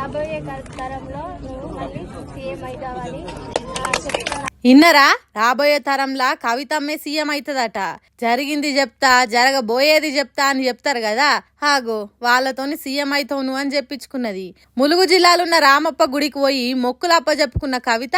రాబోయే తరంలో నువ్వు మళ్ళీ సీఎం అవుతావని చెప్తున్నా. ఇన్నరా రాబోయే తరంలా కవితమ్మే సీఎం అవుతుందట. జరిగింది చెప్తా జరగబోయేది చెప్తా అని చెప్తారు కదా, హాగో వాళ్ళతోని సీఎం అవుతావు నువ్వు అని చెప్పించుకున్నది. ములుగు జిల్లాలున్న రామప్ప గుడికి పోయి మొక్కులు అప్పచెప్పుకున్న కవిత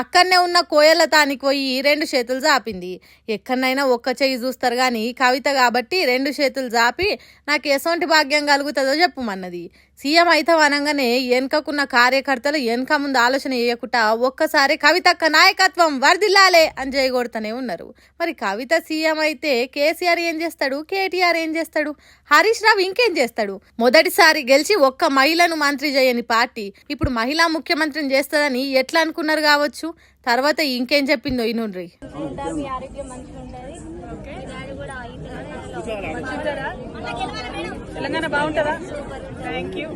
అక్కడనే ఉన్న కోయల తానికి పోయి 2 చేతులు జాపింది. ఎక్కడనైనా ఒక్క చెయ్యి చూస్తారు గాని కవిత కాబట్టి 2 చేతులు జాపి నాకు ఎసొంటి భాగ్యం కలుగుతుందో చెప్పుమన్నది. సీఎం అవుతావు అనగానే వెనుకకున్న కార్యకర్తలు వెనుక ముందు ఆలోచన చేయకుండా ఒక్కసారి కవితక్క నాయకత్వం వర్దిల్లాలే అని చేయగొడుతూనే ఉన్నారు. మరి కవిత సీఎం అయితే కేసీఆర్ ఏం చేస్తాడు, కేటీఆర్ ఏం చేస్తాడు, హరీష్ రావు ఇంకేం చేస్తాడు? మొదటిసారి గెలిచి ఒక్క మహిళను మంత్రి చేయని పార్టీ ఇప్పుడు మహిళా ముఖ్యమంత్రిని చేస్తుందని ఎట్లా అనుకున్నారు కావచ్చు. తర్వాత ఇంకేం చెప్పిందో ఇనుండ్రి. మీ ఆరోగ్యం మంచిగా ఉంటుంది. మీ డాడీ కూడా తెలంగాణ బాగుంటుందా? Thank you.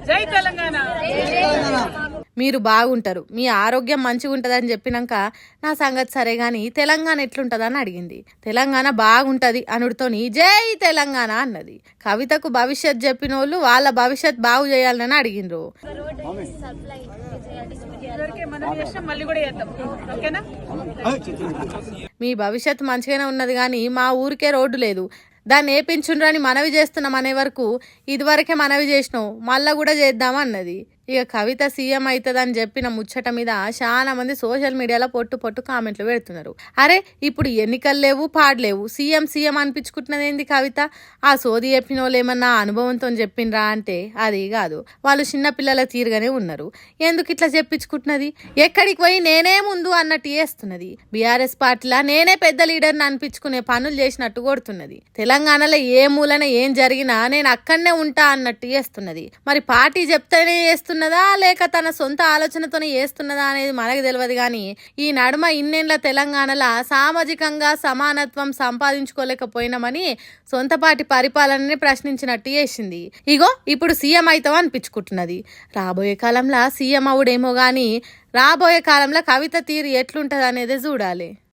జై తెలంగాణ. మీరు బాగుంటారు, మీ ఆరోగ్యం మంచిగా ఉంటుందని చెప్పినాక నా సంగతి సరే గాని తెలంగాణ ఎట్లుంటుందని అడిగింది. తెలంగాణ బాగుంటది అనుడితోని జై తెలంగాణ అన్నది. కవితకు భవిష్యత్ చెప్పిన వాళ్ళు వాళ్ళ భవిష్యత్ బాగు చేయాలని అడిగిండ్రు. సప్లై మనం చేసినాం, మళ్ళీ కూడా చేద్దాం. ఓకేనా? మీ భవిష్యత్తు మంచిగానే ఉన్నది కానీ మా ఊరికే రోడ్డు లేదు, దాన్ని వేపించుండ్రు అని మనవి చేస్తున్నాం అనే వరకు ఇదివరకే మనవి చేసినావు మళ్ళా కూడా చేద్దామన్నది. ఇక కవిత సీఎం అవుతుందని చెప్పిన ముచ్చట మీద చాలా మంది సోషల్ మీడియాలో పొట్టు కామెంట్లు పెడుతున్నారు. అరే ఇప్పుడు ఎన్నికలు లేవు పాడలేవు, సీఎం అనిపించుకుంటున్నది ఏంది కవిత? ఆ సోది చెప్పిన వాళ్ళు ఏమన్నా అనుభవంతో చెప్పిండ్రా అంటే అది కాదు, వాళ్ళు చిన్నపిల్లల తీరుగానే ఉన్నారు. ఎందుకు ఇట్లా చెప్పించుకుంటున్నది? ఎక్కడికి పోయి నేనే ముందు అన్నట్టు చేస్తున్నది. బీఆర్ఎస్ పార్టీలా నేనే పెద్ద లీడర్ని అనిపించుకునే పనులు చేసినట్టు కొడుతున్నది. తెలంగాణలో ఏ మూలన ఏం జరిగినా నేను అక్కడనే ఉంటా అన్నట్టు చేస్తున్నది. మరి పార్టీ చెప్తేనే చేస్తున్నదా లేక తన సొంత ఆలోచనతోనే చేస్తున్నదా అనేది మనకు తెలియదు కానీ ఈ నడుమ ఇన్నేళ్ల తెలంగాణలో సామాజికంగా సమానత్వం సంపాదించుకోలేకపోయినామని సొంత పార్టీ పరిపాలనని ప్రశ్నించినట్టు చేసింది. ఇగో ఇప్పుడు సీఎం అవుతావు అనిపించుకుంటున్నది. రాబోయే కాలంలో సీఎం అవుడేమో గాని రాబోయే కాలంలో కవిత తీరు ఎట్లుంటది అనేది చూడాలి.